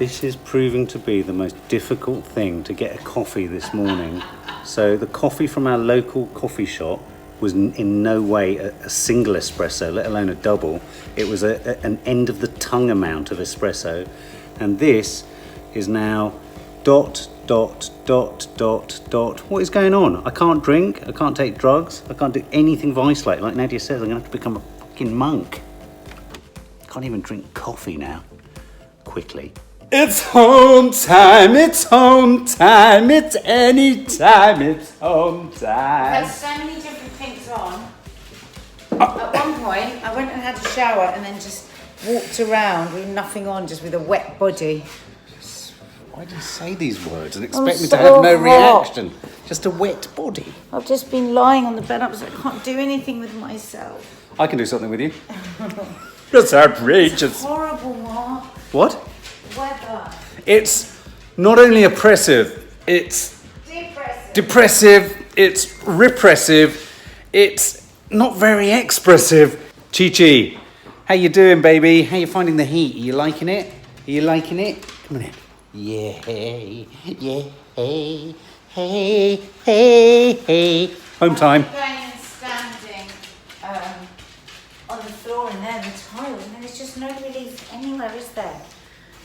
This is proving to be the most difficult thing to get a coffee this morning. So the coffee from our local coffee shop was in no way a single espresso, let alone a double. It was an end of the tongue amount of espresso. And this is now ... What is going on? I can't drink, I can't take drugs, I can't do anything vice-like. Like Nadia says, I'm gonna have to become a fucking monk. I can't even drink coffee now. Quickly. It's home time, it's home time, it's any time, it's home time. I had so many different things on. At one point, I went and had a shower and then just walked around with nothing on, just with a wet body. Why do you say these words and expect me to have no reaction? Just a wet body. I've just been lying on the bed up, so I can't do anything with myself. I can do something with you. That's outrageous. It's horrible, Mark. What? Weather. It's not only oppressive, it's depressive, it's repressive, it's not very expressive. Chi-Chi, how you doing, baby? How you finding the heat? Are you liking it? Are you liking it? Come on in. Yeah, hey, hey, hey, hey. Home time. I'm going and standing on the floor in there, the tiles, and there's just no relief anywhere, is there?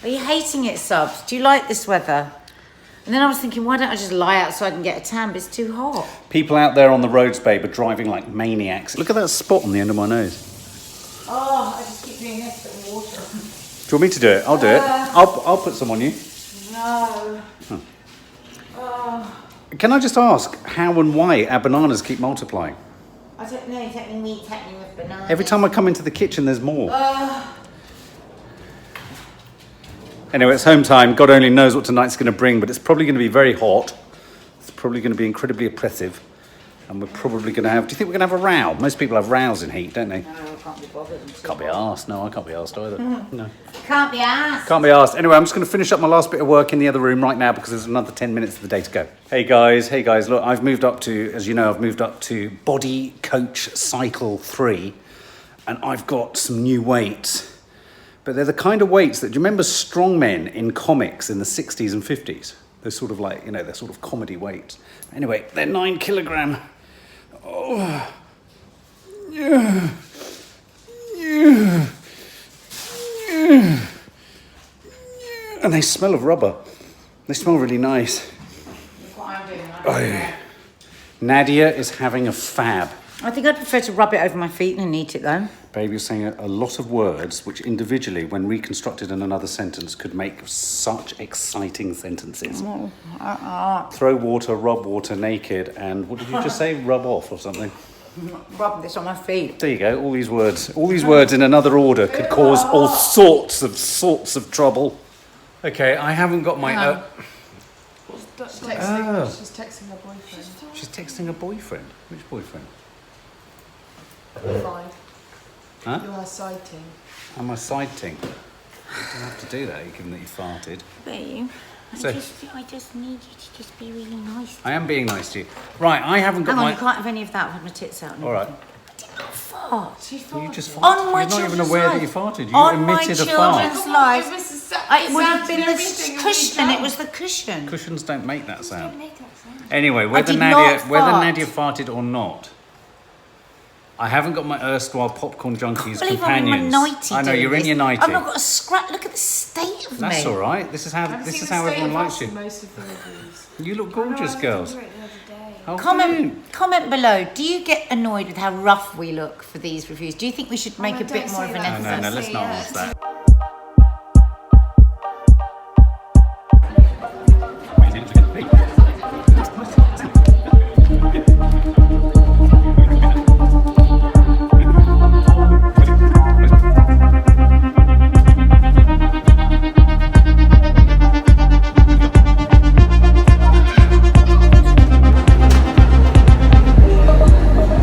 Are you hating it, Subs? Do you like this weather? And then I was thinking, why don't I just lie outside and get a tan, but it's too hot. People out there on the roads, babe, are driving like maniacs. Look at that spot on the end of my nose. Oh, I just keep doing this, putting water on. Do you want me to do it? I'll do it. I'll put some on you. No. Oh. Can I just ask how and why our bananas keep multiplying? I don't know, technically with bananas. Every time I come into the kitchen, there's more. Anyway, it's home time. God only knows what tonight's going to bring, but it's probably going to be very hot. It's probably going to be incredibly oppressive. And we're probably going to have... Do you think we're going to have a row? Most people have rows in heat, don't they? No, I can't be bothered. Can't be arsed. No, I can't be arsed either. No. Can't be asked. Can't be asked. Anyway, I'm just going to finish up my last bit of work in the other room right now because there's another 10 minutes of the day to go. Hey guys. Look, I've moved up to, as you know, Body Coach Cycle 3. And I've got some new weights. But they're the kind of weights that... Do you remember strongmen in comics in the 60s and 50s? They're sort of like, they're sort of comedy weights. Anyway, they're 9 kilogram. Oh. Yeah. Yeah. Yeah. And they smell of rubber. They smell really nice. That's what I'm doing. Oh. Nadia is having a fab. I think I'd prefer to rub it over my feet than eat it, though. Babe, you're saying a lot of words which individually, when reconstructed in another sentence, could make such exciting sentences. Throw water, rub water, naked, and what did you just say? Rub off or something? Rub this on my feet. There you go. All these words in another order could cause all sorts of trouble. Okay, I haven't got my... She's texting her boyfriend. She's texting her boyfriend? Which boyfriend? 5. Huh? You're her side team. I'm a side ting. You don't have to do that, given that you farted. Babe, So- I just need you to just be really nice. I am being nice to you. Right, I haven't got Hang on, my... you can't have any of that. I've had my tits out. All right. I did not fart. She You farted. just farted. On my You're not even children's aware life. that you farted. You On my emitted a fart. children's life. It was It would have been everything the and we cushion. It drank. was the cushion. Cushions don't make that sound. Don't make that sound. Anyway, whether did not fart. Nadia farted or not, I haven't got my erstwhile popcorn junkies I believe I'm in my companions. nightie. I know doing you're in this. your nightie. I've not got a scratch. Look at the state of me. That's all right. This is how everyone likes you. Most of the reviews. You look gorgeous, girls. Oh, Comment below. Do you get annoyed with how rough we look for these reviews? Do you think we should make a bit more of an effort? No, let's not ask that.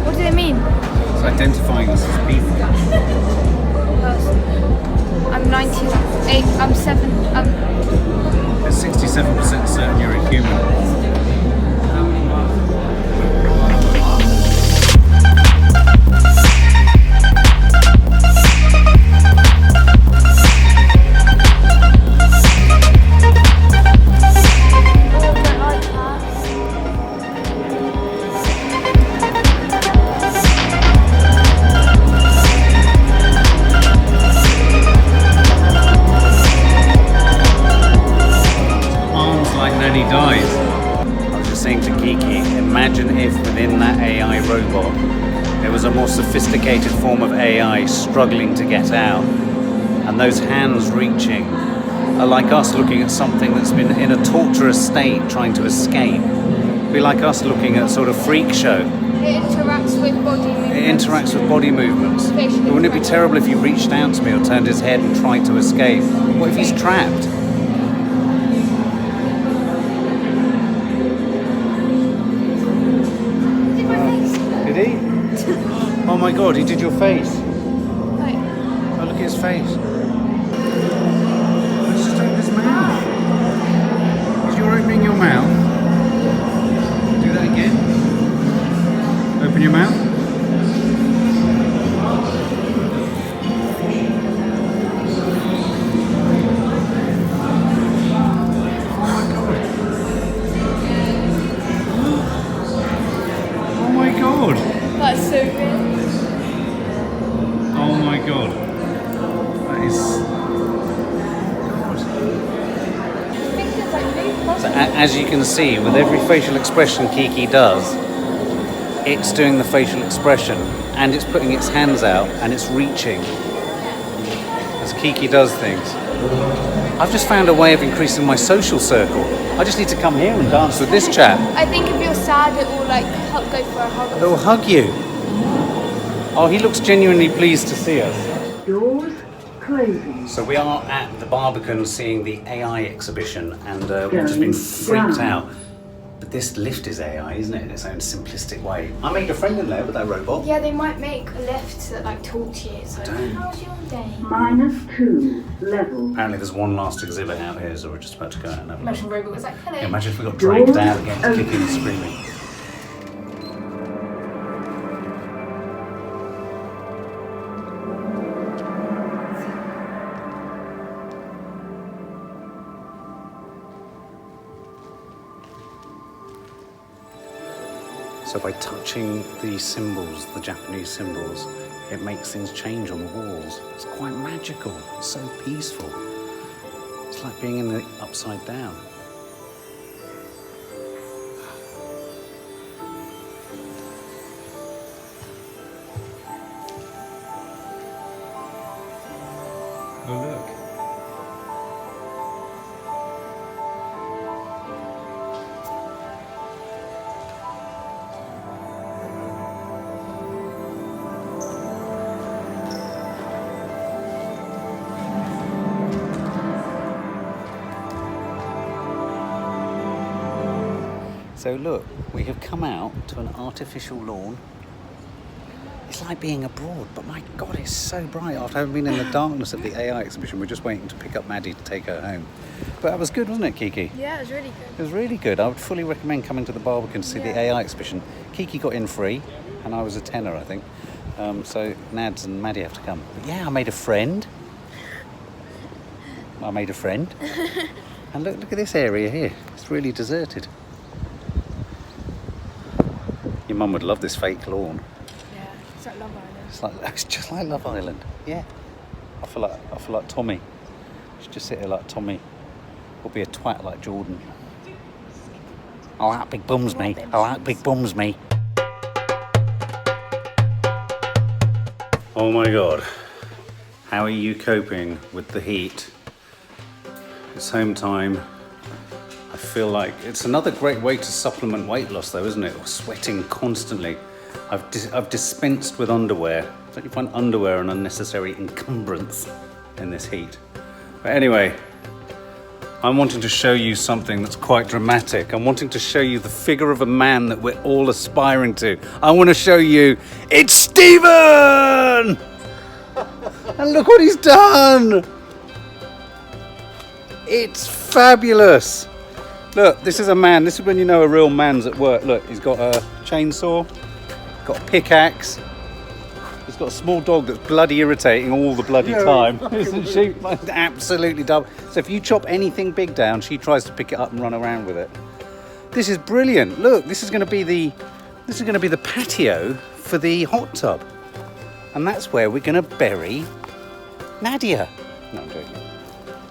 What do they mean? It's identifying us as people. I'm 98, I'm 7, There's 67% certain you're a human. It was a more sophisticated form of AI struggling to get out. And those hands reaching are like us looking at something that's been in a torturous state trying to escape. It'd be like us looking at sort of Freak Show. It interacts with body movements. It interacts with body movements. Facial But wouldn't it be terrible if you reached out to me or turned his head and tried to escape? What if he's trapped? Did my face? Did he? Oh my god, he did your face. Like, Oh, look at his face. Let's just open his mouth. As you're opening your mouth, do that again. Open your mouth. Oh my god. that's so weird. Oh my god. That is. Fingers like move So as you can see, with every facial expression Kiki does, it's doing the facial expression and it's putting its hands out and it's reaching as Kiki does things. I've just found a way of increasing my social circle. I just need to come here and dance with this chap. I think if you're sad, it will like go for a hug. He'll hug you. Oh, he looks genuinely pleased to see us. Doors closing. So we are at the Barbican seeing the AI exhibition and we've just been freaked out. But this lift is AI, isn't it? In its own simplistic way. I made a friend in there with that robot. Yeah, they might make a lift that like talk to you. It's like, Don't. how's your day? -2 level. Apparently there's one last exhibit out here, so we're just about to go out and have a look. Motion robot was like, hello. Yeah, imagine if we got dragged out against kicking and screaming. So by touching the symbols, the Japanese symbols, it makes things change on the walls. It's quite magical, it's so peaceful. It's like being in the upside down. Oh look. So look, we have come out to an artificial lawn. It's like being abroad, but my God, it's so bright. After having been in the darkness of the AI exhibition, we're just waiting to pick up Nadia to take her home. But that was good, wasn't it, Kiki? Yeah, it was really good. It was really good. I would fully recommend coming to the Barbican to see the AI exhibition. Kiki got in free, and I was a tenner, I think. So Nads and Maddie have to come. But yeah, I made a friend. And look at this area here. It's really deserted. Your mum would love this fake lawn. Yeah, it's like Love Island. It's just like Love Island. Yeah. I feel like Tommy. Should just sit here like Tommy. Or be a twat like Jordan. I like big bums, me. I like big bums, me. Oh my God. How are you coping with the heat? It's home time. I feel like it's another great way to supplement weight loss though, isn't it? Or sweating constantly. I've dispensed with underwear. Don't you find underwear an unnecessary encumbrance in this heat? But anyway, I'm wanting to show you something that's quite dramatic. I'm wanting to show you the figure of a man that we're all aspiring to. I want to show you, it's Stephen! And look what he's done! It's fabulous! Look, this is a man. This is when you know a real man's at work. Look, he's got a chainsaw, got a pickaxe. He's got a small dog that's bloody irritating all the bloody time, isn't she? Absolutely dumb. So if you chop anything big down, she tries to pick it up and run around with it. This is brilliant. Look, this is going to be the patio for the hot tub, and that's where we're going to bury Nadia. No, I'm joking.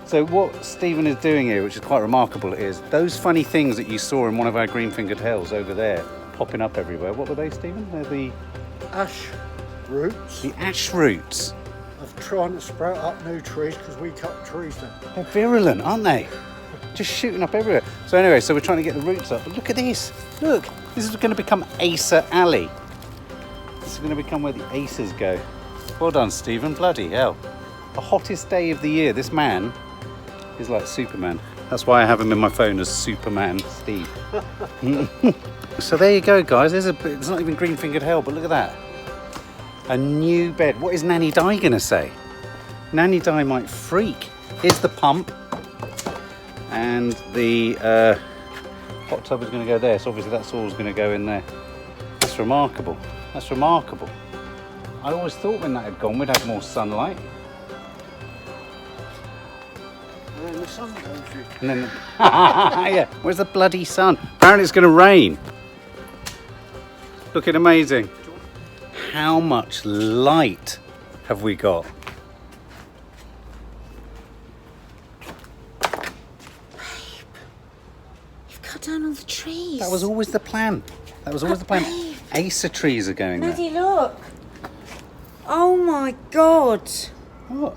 So what Stephen is doing here, which is quite remarkable, is those funny things that you saw in one of our green-fingered hells over there, popping up everywhere. What were they, Stephen? They're ash roots The ash roots. of trying to sprout up new trees because we cut trees down. They're virulent, aren't they? Just shooting up everywhere. So anyway, so we're trying to get the roots up. But look at this. Look, this is going to become Acer Alley. This is going to become where the aces go. Well done, Stephen. Bloody hell. The hottest day of the year. This man is like Superman. That's why I have him in my phone as Superman Steve. So there you go, guys. It's not even green-fingered hell, but look at that. A new bed. What is Nanny Di going to say? Nanny Di might freak. Here's the pump. And the hot tub is going to go there. So obviously that's all's going to go in there. That's remarkable. That's remarkable. I always thought when that had gone, we'd have more sunlight. And then the sun goes in. And then, yeah, where's the bloody sun? Apparently it's going to rain. Looking amazing. How much light have we got? You've cut down all the trees. That was always the plan. That was always the plan. Babe. Acer trees are going there. Nadia, look. Oh my God. What?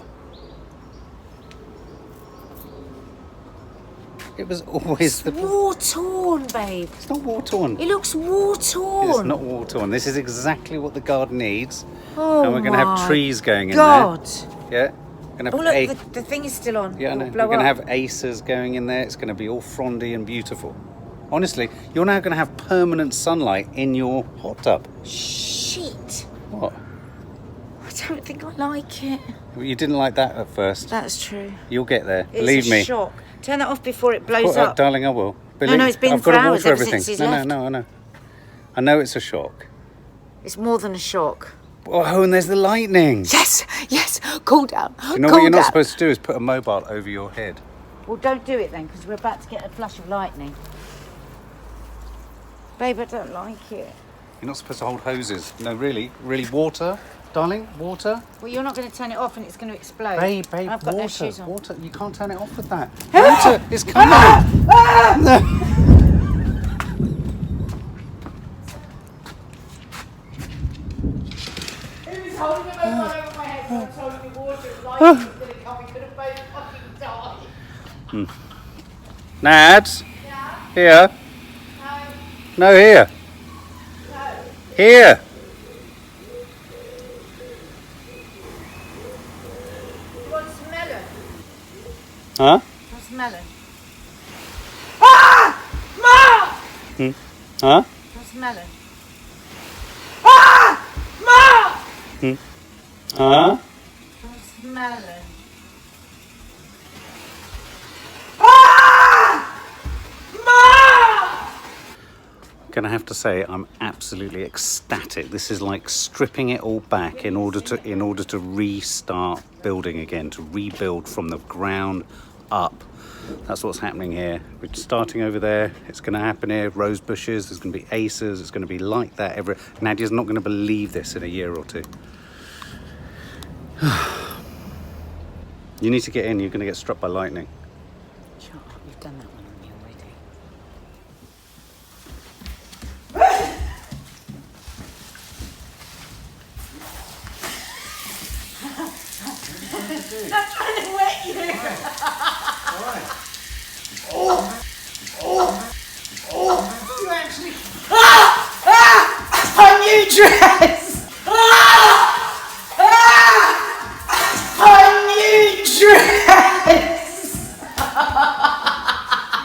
It was always the plan. War torn, babe. It's not war torn. It looks war torn. It's not war torn. This is exactly what the garden needs. Oh And we're going to have my trees going in God. there. Yeah. Going to Oh have look, the thing is still on. Yeah, I It'll know. We're blow going to up. have acers going in there. It's going to be all frondy and beautiful. Honestly, you're now going to have permanent sunlight in your hot tub. Shit. What? I don't think I like it. You didn't like that at first. That's true. You'll get there. It's Believe a me. shock. Turn that off before it blows up. Darling, I will. Believe no, it's been I've for got to hours, water ever everything. since he's no, left. no, I know. I know it's a shock. It's more than a shock. Oh, and there's the lightning. Yes, yes. Cool down. You know what you're not supposed to do is put a mobile over your head. Well, don't do it then, because we're about to get a flash of lightning. Babe, I don't like it. You're not supposed to hold hoses. No, really. Really, water, darling, water. Well, you're not going to turn it off and it's going to explode. Babe, And I've got water, no shoes on. water. You can't turn it off with that. Water is coming. He was holding a mobile over my head, so I was holding the water. Light was going to come. We could have both fucking died. Nads. Here. No, here. Here. You want some melon? Huh? Want some melon? Huh? Want some melon? Huh? Want some melon? Gonna have to say I'm absolutely ecstatic. This is like stripping it all back in order to restart building again, to rebuild from the ground up. That's what's happening here. We're starting over there. It's going to happen here. Rose bushes. There's going to be acers. It's going to be like that. Nadia's not going to believe this in a year or two. You need to get in. You're going to get struck by lightning. Shut up, you've done that one on me already. I'm trying to wet you. You actually. My new dress! My new dress!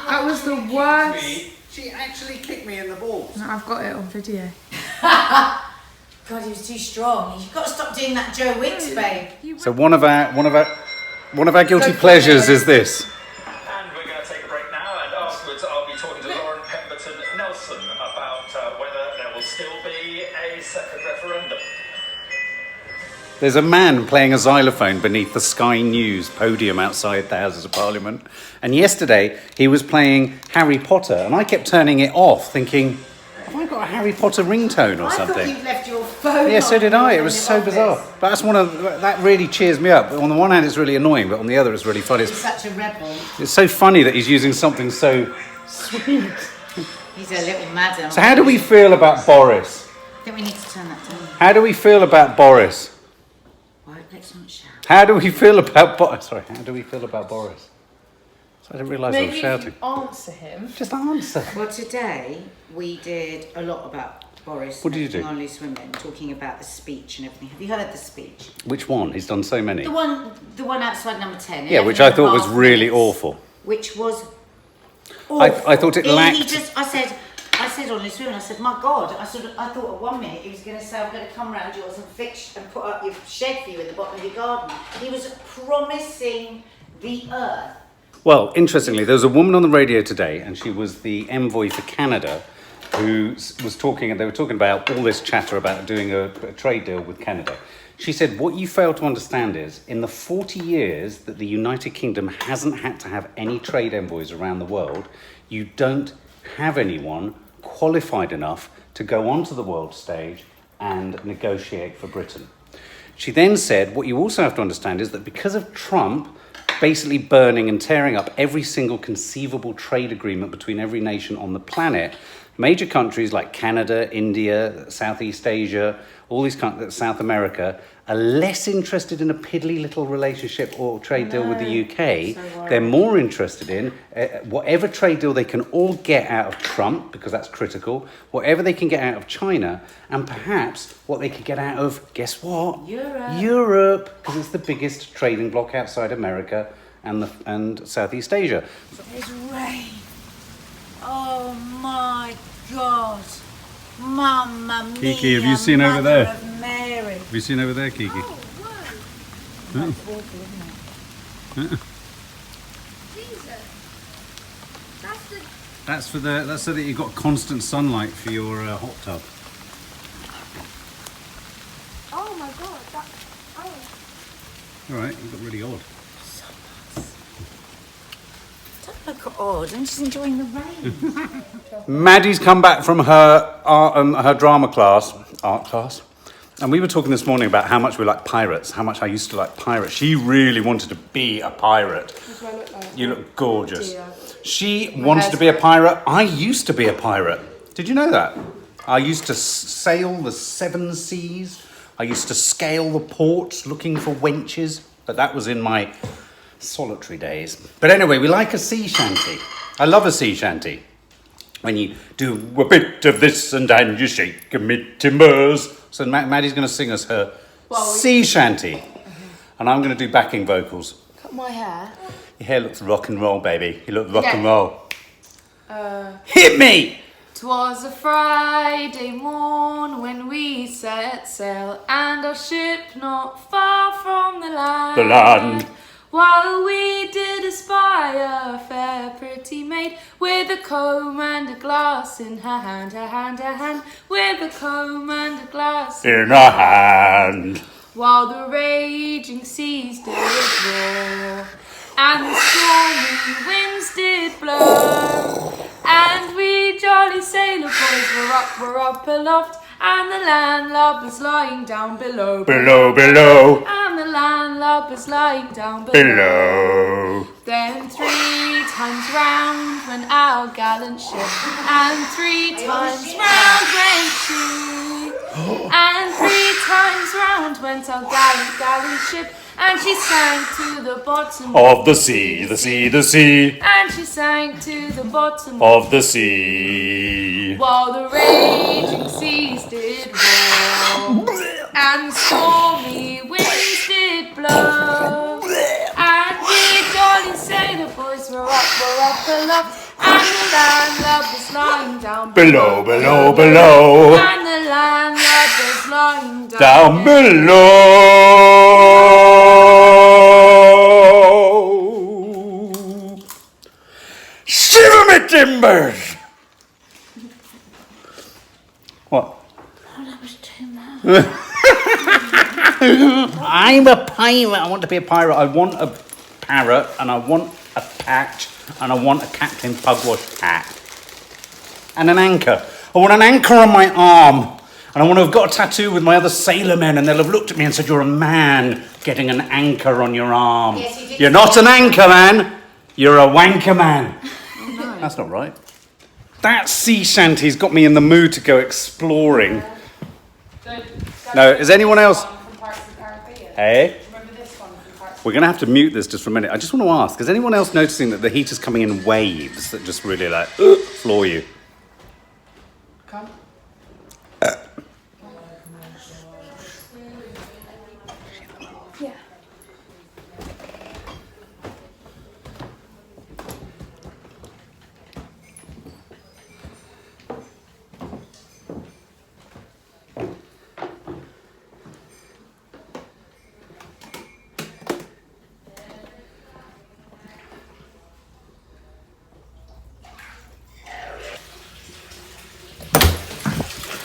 That was the worst. She actually kicked me in the balls. No, I've got it on video. God, he was too strong. You've got to stop doing that Joe Wicks, babe. So one of our guilty pleasures is this. And we're going to take a break now, and afterwards I'll be talking to Lauren Pemberton Nelson about whether there will still be a second referendum. There's a man playing a xylophone beneath the Sky News podium outside the Houses of Parliament. And yesterday he was playing Harry Potter, and I kept turning it off, thinking, have I got a Harry Potter ringtone or I thought something? you'd left your phone. Yeah, so on did when I. you It were was in so the bizarre. office. But that really cheers me up. On the one hand, it's really annoying, but on the other, it's really funny. He's such a rebel. It's so funny that he's using something so sweet. He's a little madam. So how do we feel about Boris? I think we need to turn that down. How do we feel about Boris? Right, let's not shout. How do we feel about Boris? Sorry, how do we feel about Boris? So I didn't realise I was Maybe if shouting. you answer him. Just answer. Well, today we did a lot about Boris. What did you do? On Loose Women, talking about the speech and everything. Have you heard the speech? Which one? He's done so many. The one outside number 10. Yeah, which I thought was really awful. Which was awful. I thought it lacked. I said on Loose Women, I said, my God, I thought at 1 minute he was going to say, I'm going to come round yours and fix and put up your shed for you in the bottom of your garden. He was promising the earth. Well, interestingly, there was a woman on the radio today, and she was the envoy for Canada, who was talking, and they were talking about all this chatter about doing a trade deal with Canada. She said, what you fail to understand is, in the 40 years that the United Kingdom hasn't had to have any trade envoys around the world, you don't have anyone qualified enough to go onto the world stage and negotiate for Britain. She then said, what you also have to understand is that because of Trump basically burning and tearing up every single conceivable trade agreement between every nation on the planet, major countries like Canada, India, Southeast Asia, all these countries, South America, are less interested in a piddly little relationship or trade deal with the UK. They're more interested in whatever trade deal they can all get out of Trump, because that's critical, whatever they can get out of China, and perhaps what they could get out of, guess what? Europe, because it's the biggest trading bloc outside America and Southeast Asia. There's rain. Oh my God. Mamma mia. Kiki, have you seen over there? Mother of Mary. Have you seen over there, Kiki? Oh, whoa. That's awful, isn't it? Jesus. That's the... That's so that you've got constant sunlight for your hot tub. Oh my God. Oh. All right, you got really odd. Don't look odd. I'm just enjoying the rain. Maddie's come back from her drama class, art class, and we were talking this morning about how much we like pirates, how much I used to like pirates. She really wanted to be a pirate. What do I look like? You look gorgeous. Dear. She wanted to be a pirate. I used to be a pirate. Did you know that? I used to sail the 7 seas. I used to scale the ports looking for wenches, but that was in my solitary days. But anyway, we like a sea shanty. I love a sea shanty. When you do a bit of this and then you shake a mid timbers. So Maddie's going to sing us her sea shanty. And I'm going to do backing vocals. Cut my hair. Your hair looks rock and roll, baby. You look rock Yeah. and roll. Hit me! 'Twas a Friday morn when we set sail, and our ship not far from the land. The land. While we did espy a fair pretty maid, with a comb and a glass in her hand, with a comb and a glass In a hand. while the raging seas did roar, and the stormy winds did blow, and we jolly sailor boys were up aloft, and the landlubbers lying down below. Below, below, And the landlubbers lying down below. Then 3 times round went our gallant ship, and 3 times round went she, and 3 times round went our gallant ship, and she sank to the bottom Of the sea, the sea, the sea. and she sank to the bottom Of the sea. while the raging seas did roar, and stormy winds did blow, and we jolly sailor boys were up aloft, and the landlubbers lying down Below, below, below. and the landlubbers lying Down below. Shiver me timbers. What? Oh, that was too much. I'm a pirate. I want to be a pirate. I want a parrot, and I want a patch, and I want a Captain Pugwash hat. And an anchor. I want an anchor on my arm. And I want to have got a tattoo with my other sailor men, and they'll have looked at me and said, you're a man getting an anchor on your arm. Yes, you did. You're not an anchor man. You're a wanker man. No. That's not right. That sea shanty's got me in the mood to go exploring. So, No, is anyone else? From Parts of the Caribbean. Hey? Remember this one from Parts We're going to have to mute this just for a minute. I just want to ask, is anyone else noticing that the heat is coming in waves that just really like floor you? Come. Yeah.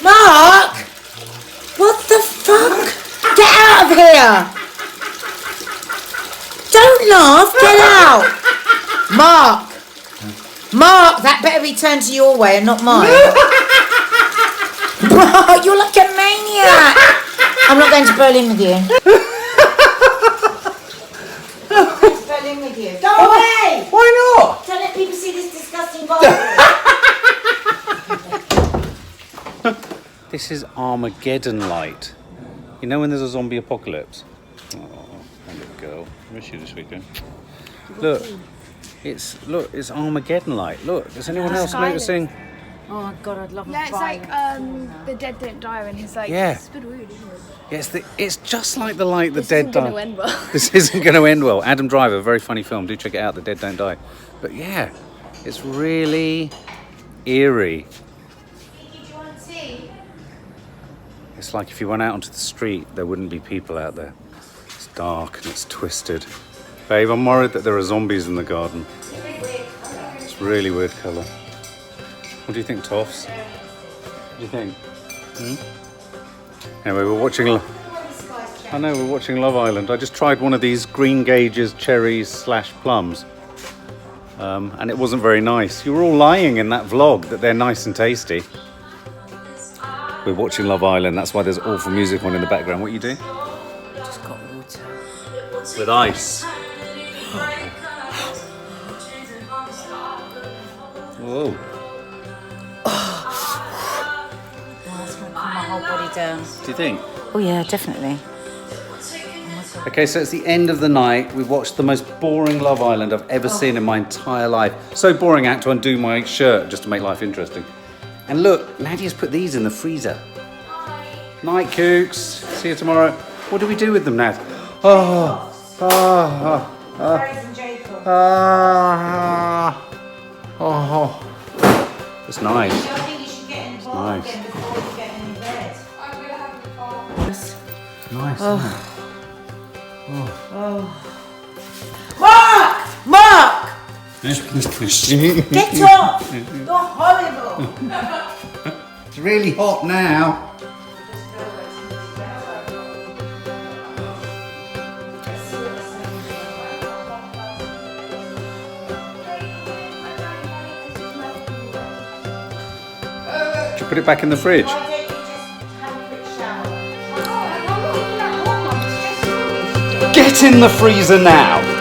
Mark! What the fuck? Get out of here! Don't laugh, get out! Mark! Mark, that better be turned to your way and not mine. Mark, you're like a maniac! I'm not going to Berlin with you. I'm not going to Berlin with you. Go away! Why not? Don't let people see this disgusting bathroom. This is Armageddon light. You know when there's a zombie apocalypse? Oh, my little girl. I miss you this weekend. Look, it's Armageddon light. Look, is anyone else noticing? Oh my god, I'd love a Yeah, it's fire. like the dead don't die, and he's like, Yeah. it's a bit weird, isn't it? Yes, it's just like the light the This dead isn't gonna die. end well. This isn't going to end well. Adam Driver, very funny film. Do check it out. The Dead Don't Die. But yeah, it's really eerie. It's like if you went out onto the street, there wouldn't be people out there. It's dark and it's twisted. Babe, I'm worried that there are zombies in the garden. It's really weird colour. What do you think, Toffs? What do you think? Anyway, we're watching... I know, we're watching Love Island. I just tried one of these Green Gages cherries / plums. And it wasn't very nice. You were all lying in that vlog that they're nice and tasty. We're watching Love Island. That's why there's awful music on in the background. What are you doing? Just got water. With ice. Whoa. Oh, that's going to calm my whole body down. Do you think? Oh yeah, definitely. Okay, so it's the end of the night. We've watched the most boring Love Island I've ever seen in my entire life. So boring I had to undo my shirt just to make life interesting. And look, Nadia's put these in the freezer. Night, Kooks. See you tomorrow. What do we do with them, Nad? It's nice. I think you should get in the bath nice. again before you get in bed. I'm gonna have a bath. Nice. Mark! Mark! It's Get off! You're horrible! really hot now. Should we put it back in the fridge? Why don't you just have a quick shower? Get in the freezer now.